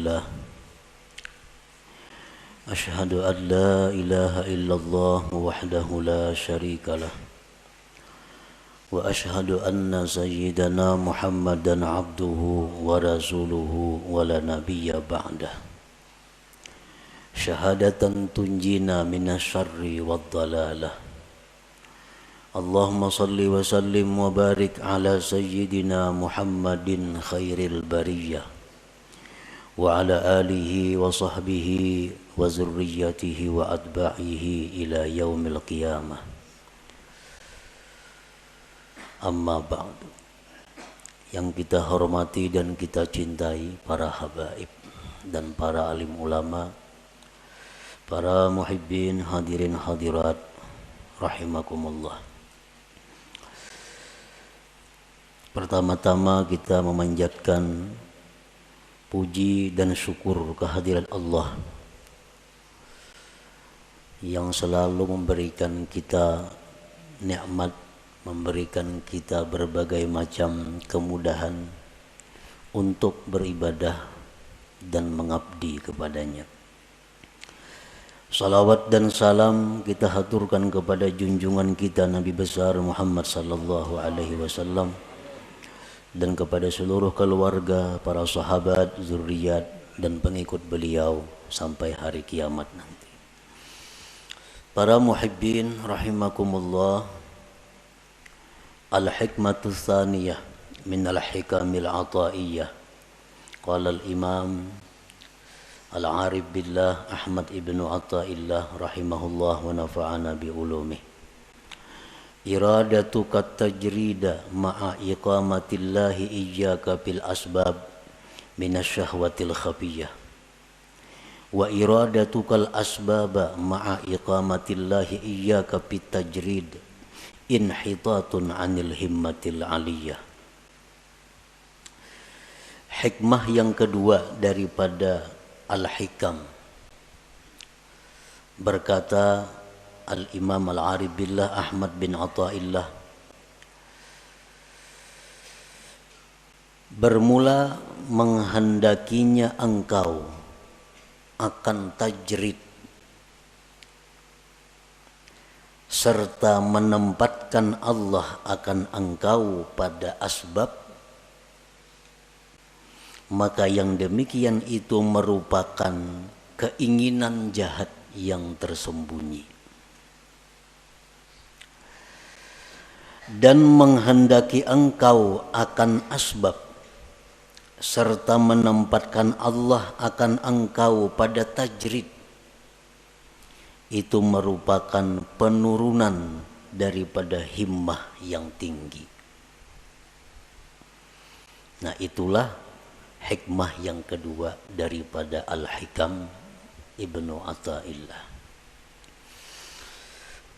لله أشهد أن لا إله إلا الله وحده لا شريك له وأشهد أن سيدنا محمدا عبده ورسوله ولا نبي بعده شهادة تنجينا من الشر والضلالة اللهم صل وسلم وبارك على سيدنا محمد خير البرية وعلى آله وصحبه وذريته وأتباعه إلى يوم القيامة Amma ba'du. Yang kita hormati dan kita cintai para habaib dan para alim ulama, para muhibbin hadirin hadirat rahimakumullah. Pertama-tama kita memanjatkan puji dan syukur kehadirat Allah yang selalu memberikan kita nikmat, memberikan kita berbagai macam kemudahan untuk beribadah dan mengabdi kepadanya. Salawat dan salam kita haturkan kepada junjungan kita Nabi besar Muhammad sallallahu alaihi wasallam dan kepada seluruh keluarga, para sahabat, zuriat dan pengikut beliau sampai hari kiamat nanti. Para muhibbin rahimakumullah, al-hikmatu tsaniyah min al-hikamil ataiyah. Qala al-imam al-arif billah Ahmad ibnu Athaillah rahimahullah wa nafa'ana bi ulumih. Iradatuka tajrida ma'a iqamatillahi iyyaka bil asbab minasyahwatil khafiyah. Wa iradatukal asbaba ma'a iqamatillahi iyyaka bit tajrid inhitatun anil himmatil aliyah. Hikmah yang kedua daripada al-hikam, berkata al-imam al-arif billah Ahmad bin Athaillah, bermula menghendakinya engkau akan tajrid serta menempatkan Allah akan engkau pada asbab, maka yang demikian itu merupakan keinginan jahat yang tersembunyi. Dan menghendaki engkau akan asbab serta menempatkan Allah akan engkau pada tajrid, itu merupakan penurunan daripada himmah yang tinggi. Nah, itulah hikmah yang kedua daripada Al-Hikam Ibnu Athaillah.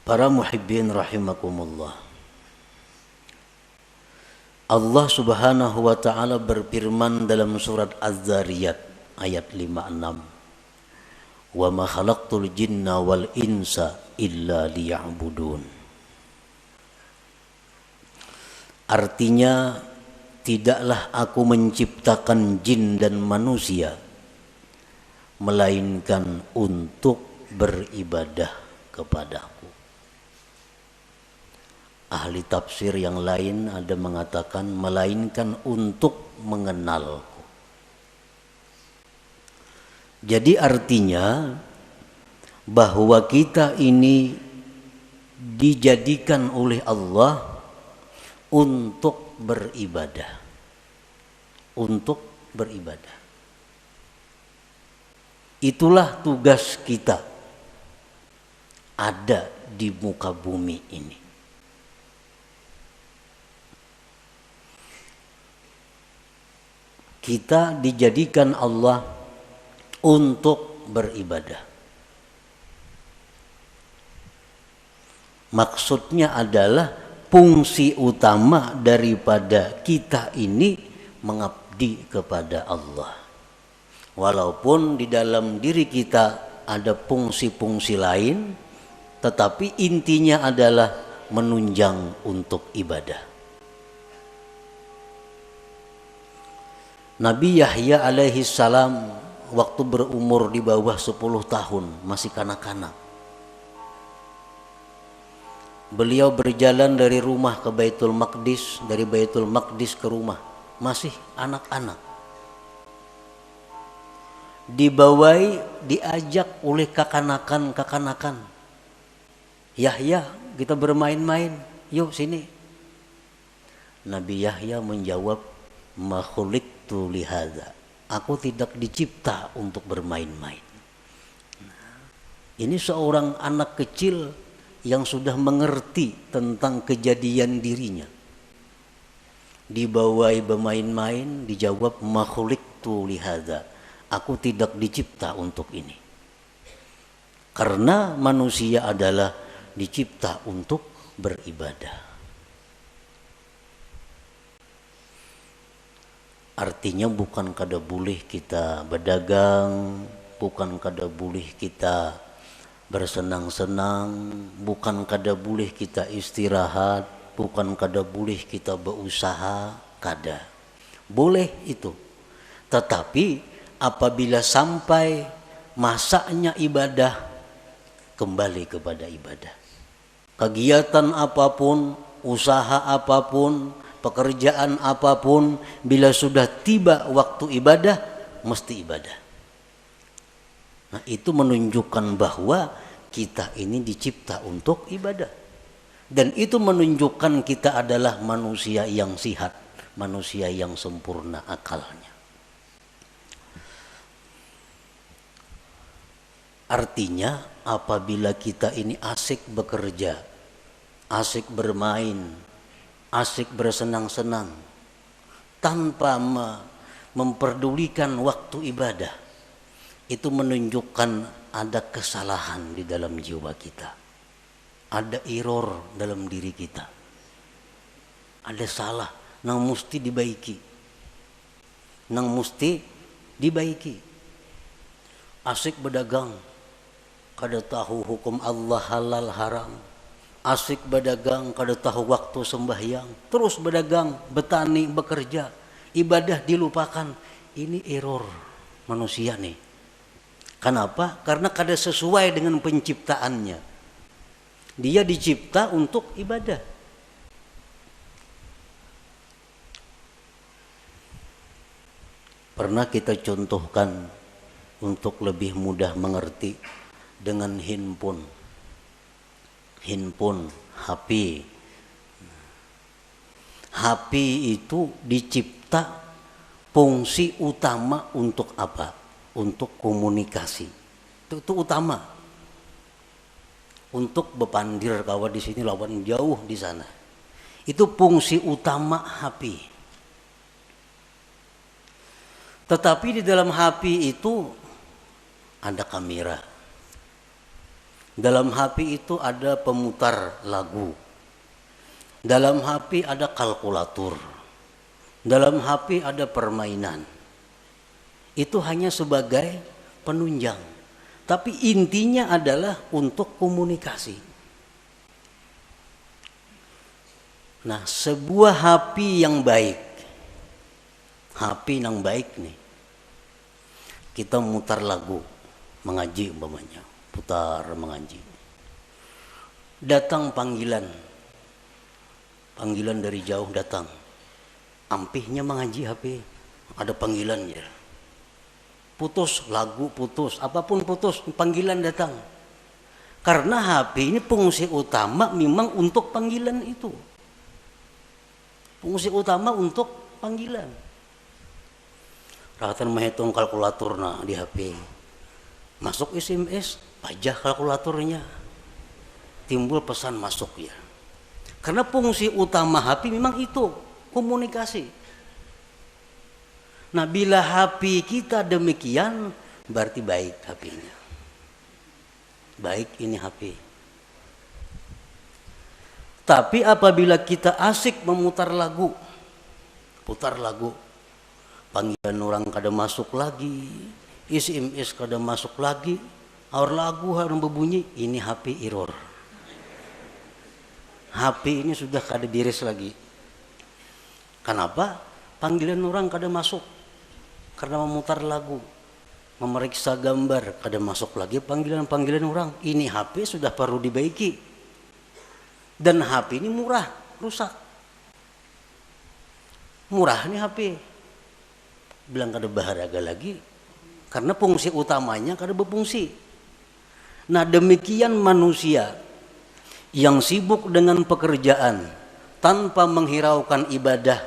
Para muhibbin rahimakumullah, Allah subhanahu wa ta'ala berfirman dalam surat Az-Zariyat ayat 56, wa ma khalaqtul jinna wal insa illa liya'budun. Artinya, tidaklah aku menciptakan jin dan manusia melainkan untuk beribadah kepadaku. Ahli tafsir yang lain ada mengatakan melainkan untuk mengenalku. Jadi artinya bahwa kita ini dijadikan oleh Allah untuk beribadah. Untuk beribadah. Itulah tugas kita ada di muka bumi ini. Kita dijadikan Allah untuk beribadah. Maksudnya adalah fungsi utama daripada kita ini mengabdi kepada Allah. Walaupun di dalam diri kita ada fungsi-fungsi lain, tetapi intinya adalah menunjang untuk ibadah. Nabi Yahya alaihi salam waktu berumur di bawah 10 tahun, masih kanak-kanak. Beliau berjalan dari rumah ke Baitul Maqdis, dari Baitul Maqdis ke rumah, masih anak-anak. Dibawai, diajak oleh kakanakan. Yahya, kita bermain-main, yuk sini. Nabi Yahya menjawab, ma khuliqtu lihadza. Aku tidak dicipta untuk bermain-main. Ini seorang anak kecil yang sudah mengerti tentang kejadian dirinya. Dibawai bermain-main, dijawab ma khuliqtu lihadza. Aku tidak dicipta untuk ini. Karena manusia adalah dicipta untuk beribadah. Artinya bukan kada boleh kita berdagang, bukan kada boleh kita bersenang-senang, bukan kada boleh kita istirahat, bukan kada boleh kita berusaha, kada. Boleh itu. Tetapi apabila sampai masanya ibadah, kembali kepada ibadah. Kegiatan apapun, usaha apapun, pekerjaan apapun, bila sudah tiba waktu ibadah, mesti ibadah. Nah, itu menunjukkan bahwa kita ini dicipta untuk ibadah. Dan itu menunjukkan kita adalah manusia yang sihat, manusia yang sempurna akalnya. Artinya apabila kita ini asik bekerja, asik bermain, asik bersenang-senang, tanpa memperdulikan waktu ibadah, itu menunjukkan ada kesalahan di dalam jiwa kita. Ada error dalam diri kita. Ada salah yang mesti dibaiki. Yang mesti dibaiki. Asik berdagang, kada tahu hukum Allah halal haram. Asik berdagang, kada tahu waktu sembahyang. Terus berdagang, bertani, bekerja. Ibadah dilupakan. Ini error manusia nih. Kenapa? Karena kada sesuai dengan penciptaannya. Dia dicipta untuk ibadah. Pernah kita contohkan untuk lebih mudah mengerti dengan handphone, HP. HP itu dicipta fungsi utama untuk apa? Untuk komunikasi. Itu utama. Untuk bepandir kawan di sini lawan jauh di sana. Itu fungsi utama HP. Tetapi di dalam HP itu ada kamera. Dalam HP itu ada pemutar lagu. Dalam HP ada kalkulator. Dalam HP ada permainan. Itu hanya sebagai penunjang. Tapi intinya adalah untuk komunikasi. Nah, sebuah HP yang baik. HP yang baik nih. Kita mutar lagu, mengaji umpamanya. Putar mengaji. Datang panggilan dari jauh datang. Ampihnya mengaji HP. Ada panggilan ya. Putus lagu, putus apapun putus, panggilan datang. Karena HP ini fungsi utama memang untuk panggilan itu. Fungsi utama untuk panggilan. Rahatan menghitung kalkulator di HP. Masuk SMS, pajah kalkulatornya. Timbul pesan masuk ya. Karena fungsi utama HP memang itu, komunikasi. Nah, bila HP kita demikian, berarti baik HP-nya. Baik ini HP. Tapi apabila kita asik memutar lagu, putar lagu, panggilan orang kada masuk lagi, SMS kada masuk lagi, aur lagu harus berbunyi, ini HP error. HP ini sudah kada diris lagi. Kenapa? Panggilan orang kada masuk. Karena memutar lagu. memeriksa gambar, kada masuk lagi panggilan-panggilan orang. Ini HP sudah perlu dibaiki. Dan HP ini murah, rusak. Murah nih HP. Bilang kada berharga lagi karena fungsi utamanya kada berfungsi. Nah, demikian manusia yang sibuk dengan pekerjaan tanpa menghiraukan ibadah,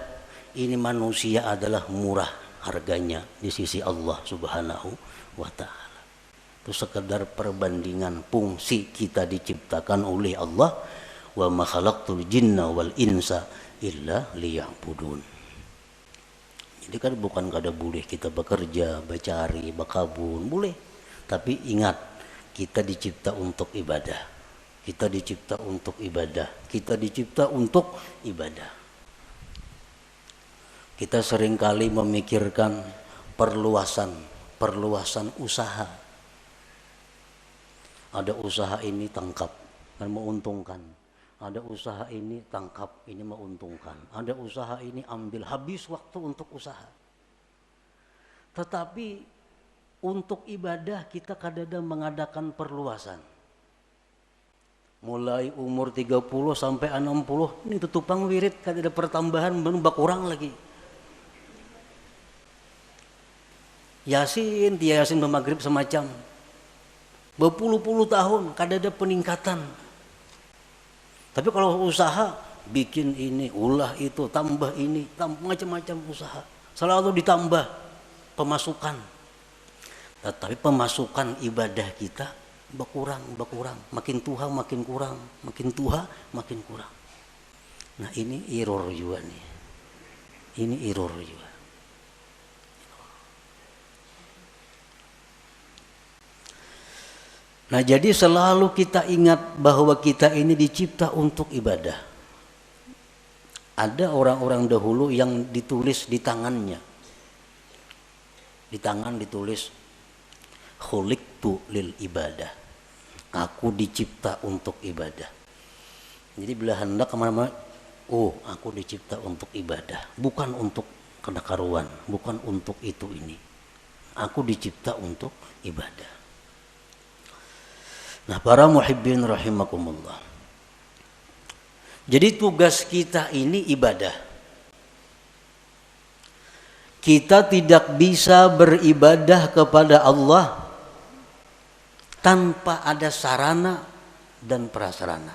ini manusia adalah murah harganya di sisi Allah Subhanahu wa ta'ala. Itu sekedar perbandingan fungsi kita diciptakan oleh Allah. Wa ma khalaqtul jinna wal insa illa liya'budun. Jadi kan bukan kada boleh kita bekerja, bercari, berkabun, boleh. Tapi ingat, kita dicipta untuk ibadah. Kita dicipta untuk ibadah. Kita dicipta untuk ibadah. Kita seringkali memikirkan perluasan usaha. Ada usaha ini tangkap dan menguntungkan. Ada usaha ini tangkap, ini menguntungkan. Ada usaha ini ambil, habis waktu untuk usaha. Tetapi untuk ibadah kita kadang-kadang mengadakan perluasan. Mulai umur 30 sampai 60, ini tutupang wirid, kadang-kadang pertambahan, berkurang lagi. Yasin, dia Yasin bermaghrib semacam berpuluh-puluh tahun, kadang ada peningkatan. Tapi kalau usaha, bikin ini, ulah itu, tambah ini, macam-macam usaha. Selalu ditambah pemasukan. Tetapi pemasukan ibadah kita berkurang. Makin tua makin kurang, makin tua makin kurang. Nah, ini error juga nih. Ini error juga. Nah, jadi selalu kita ingat bahwa kita ini dicipta untuk ibadah. Ada orang-orang dahulu yang ditulis di tangannya. Di tangan ditulis khuliqtu lil ibadah. Aku dicipta untuk ibadah. Jadi bila hendak kemana-mana, oh, aku dicipta untuk ibadah. Bukan untuk kedakaruan, bukan untuk itu ini. Aku dicipta untuk ibadah. Nah, para muhibbin rahimakumullah. Jadi tugas kita ini ibadah. Kita tidak bisa beribadah kepada Allah tanpa ada sarana dan prasarana.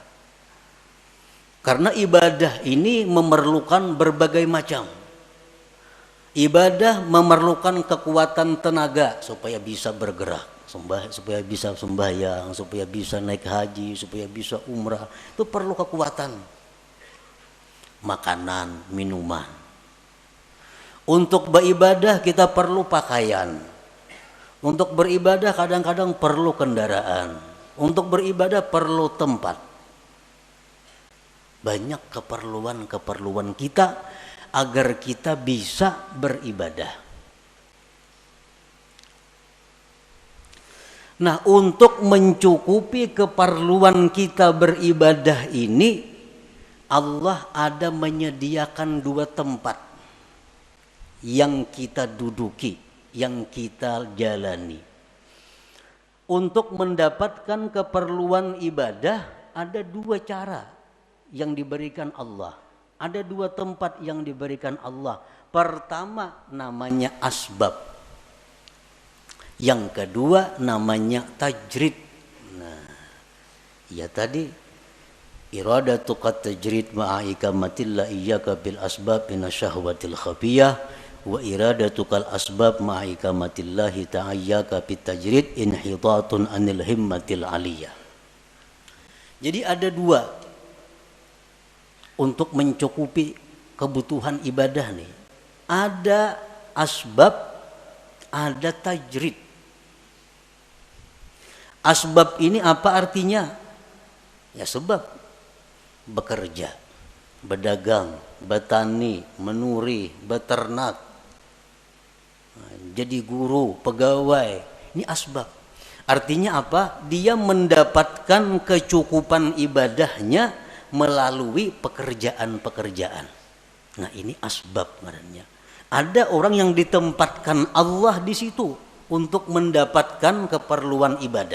Karena ibadah ini memerlukan berbagai macam. Ibadah memerlukan kekuatan tenaga supaya bisa bergerak. Supaya bisa sembahyang, supaya bisa naik haji, supaya bisa umrah, itu perlu kekuatan. Makanan, minuman. Untuk beribadah kita perlu pakaian. Untuk beribadah kadang-kadang perlu kendaraan. Untuk beribadah perlu tempat. Banyak keperluan kita agar kita bisa beribadah. Nah, untuk mencukupi keperluan kita beribadah ini, Allah ada menyediakan dua tempat yang kita duduki, yang kita jalani. Untuk mendapatkan keperluan ibadah, ada dua cara yang diberikan Allah. Ada dua tempat yang diberikan Allah. Pertama namanya asbab. Yang kedua namanya tajrid. Nah, ya tadi iradatu qad tajrid ma'a ikamatillah iyyaka bil asbab minasyahwatil khafiyah wa iradatu kal asbab ma'a ikamatillahi ta'ayyaka bit tajrid inhitatun anil himmatil aliyah. Jadi ada dua untuk mencukupi kebutuhan ibadah nih. Ada asbab, ada tajrid. Asbab ini apa artinya? Ya sebab. Bekerja, berdagang, bertani, menuri, beternak, jadi guru, pegawai. Ini asbab. Artinya apa? Dia mendapatkan kecukupan ibadahnya melalui pekerjaan-pekerjaan. Nah, ini asbab namanya. Ada orang yang ditempatkan Allah di situ untuk mendapatkan keperluan ibadah.